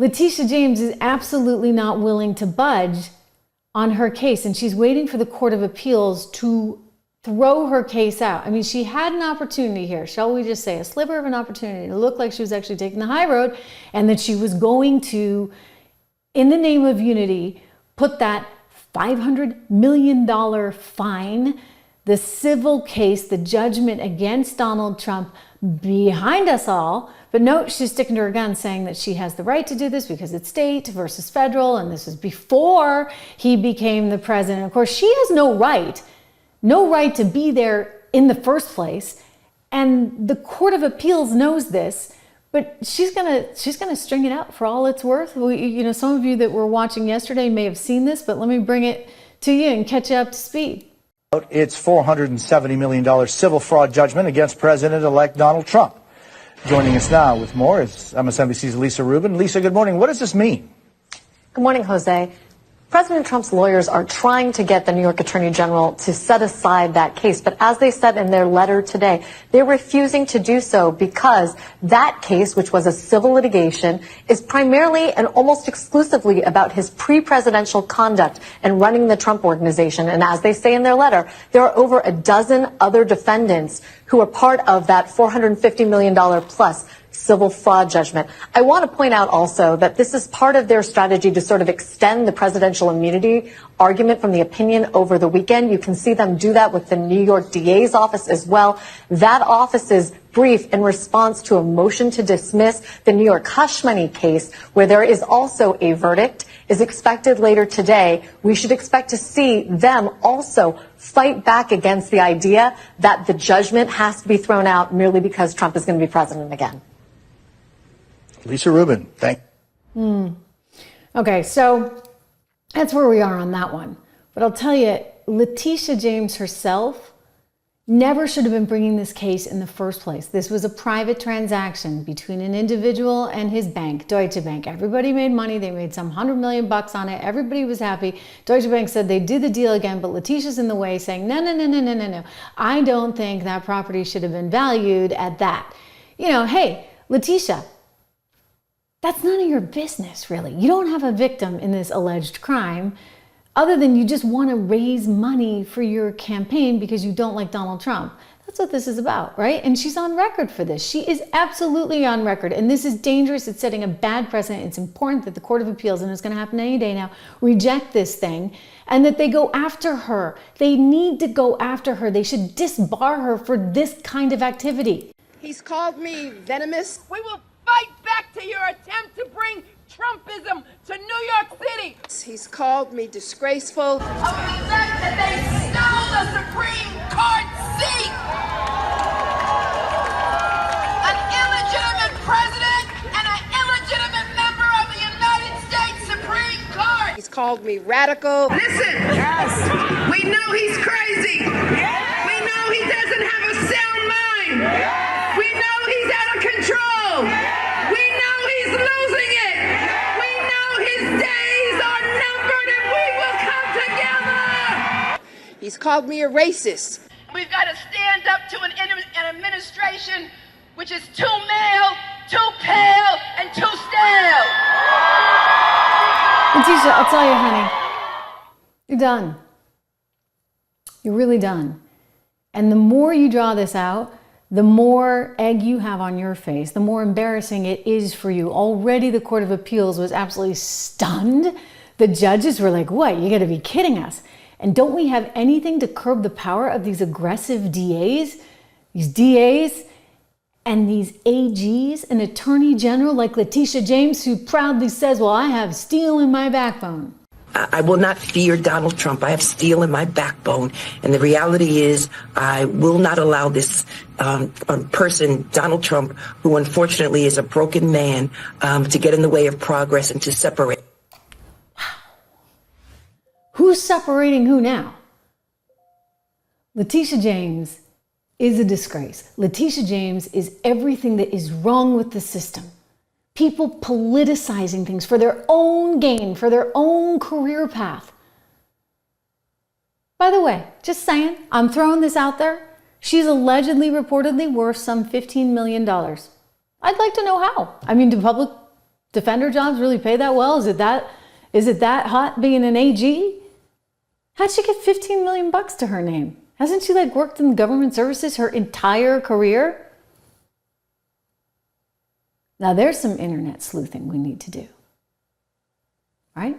Letitia James is absolutely not willing to budge on her case, and she's waiting for the Court of Appeals to throw her case out. I mean, she had an opportunity here, shall we just say, a sliver of an opportunity to look like she was actually taking the high road and that she was going to, in the name of unity, put that $500 million fine, the civil case, the judgment against Donald Trump behind us all. But no, she's sticking to her guns, saying that she has the right to do this because it's state versus federal, and this was before he became the president. Of course, she has no right to be there in the first place. And the Court of Appeals knows this, but she's gonna string it out for all it's worth. Some of you that were watching yesterday may have seen this, but let me bring it to you and catch you up to speed. Its $470 million civil fraud judgment against President-elect Donald Trump. Joining us now with more is MSNBC's Lisa Rubin. Lisa, good morning. What does this mean? Good morning, Jose. President Trump's lawyers are trying to get the New York Attorney General to set aside that case. But as they said in their letter today, they're refusing to do so because that case, which was a civil litigation, is primarily and almost exclusively about his pre-presidential conduct and running the Trump Organization. And as they say in their letter, there are over a dozen other defendants who are part of that $450 million plus civil fraud judgment. I want to point out also that this is part of their strategy to sort of extend the presidential immunity argument from the opinion over the weekend. You can see them do that with the New York DA's office as well. That office's brief in response to a motion to dismiss the New York hush money case, where there is also a verdict, is expected later today. We should expect to see them also fight back against the idea that the judgment has to be thrown out merely because Trump is going to be president again. Lisa Rubin, thank you. Okay, so that's where we are on that one. But I'll tell you, Letitia James herself never should have been bringing this case in the first place. This was a private transaction between an individual and his bank, Deutsche Bank. Everybody made money. They made some $100 million on it. Everybody was happy. Deutsche Bank said they'd do the deal again, but Letitia's in the way, saying, no. I don't think that property should have been valued at that. Hey, Letitia, that's none of your business, really. You don't have a victim in this alleged crime, other than you just want to raise money for your campaign because you don't like Donald Trump. That's what this is about, right? And she's on record for this. She is absolutely on record. And this is dangerous. It's setting a bad precedent. It's important that the Court of Appeals, and it's going to happen any day now, reject this thing and that they go after her. They need to go after her. They should disbar her for this kind of activity. He's called me venomous. We will fight back to your attempt to bring Trumpism to New York City. He's called me disgraceful. Of the fact that they stole the Supreme Court seat. An illegitimate president and an illegitimate member of the United States Supreme Court. He's called me radical. Listen, yes. We know he's crazy. Yes. We know he doesn't have a sound mind. Yes. We know he's out of control. Yes. We know he's losing it. Yes. We know his days are numbered and we will come together. He's called me a racist. We've got to stand up to an administration which is too male, too pale, and too stale. Letitia, I'll tell you, honey, you're done. You're really done. And the more you draw this out, the more egg you have on your face, the more embarrassing it is for you. Already the Court of Appeals was absolutely stunned. The judges were like, what? You gotta be kidding us. And don't we have anything to curb the power of these aggressive DAs? These DAs and these AGs, an attorney general like Letitia James, who proudly says, well, I have steel in my backbone. I will not fear Donald Trump. I have steel in my backbone. And the reality is I will not allow this person, Donald Trump, who unfortunately is a broken man, to get in the way of progress and to separate. Wow. Who's separating who now? Letitia James is a disgrace. Letitia James is everything that is wrong with the system. People politicizing things for their own gain, for their own career path. By the way, just saying, I'm throwing this out there. She's allegedly, reportedly worth some $15 million. I'd like to know how. I mean, do public Defender jobs really pay that well? Is it that hot being an AG? How'd she get 15 million bucks to her name? Hasn't she worked in government services her entire career? Now there's some internet sleuthing we need to do, right?